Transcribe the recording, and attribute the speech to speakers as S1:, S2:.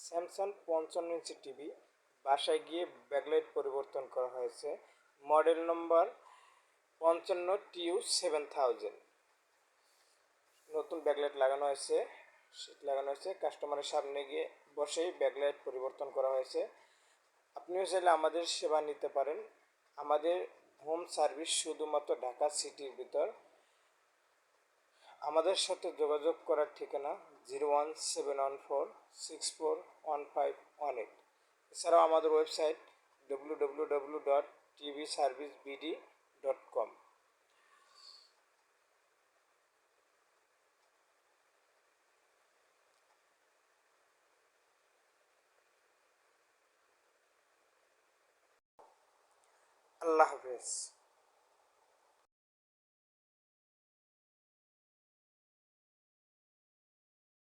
S1: Samsung 55 inch TV বাসায় গিয়ে backlight পরিবর্তন করা হয়েছে। Model number 55TU7000। নতুন ব্যাকলাইট লাগানো হয়েছে কাস্টমারের সামনে গিয়ে বসেই ব্যাকলাইট পরিবর্তন করা হয়েছে। আপনিও চাইলে আমাদের সেবা নিতে পারেন। আমাদের হোম সার্ভিস শুধুমাত্র ঢাকা সিটির ভিতর। আমাদের সাথে যোগাযোগ করার ঠিকানা 01714641518। এছাড়াও আমাদের ওয়েবসাইট www.tvservicebd.com। আল্লাহ হাফেজ।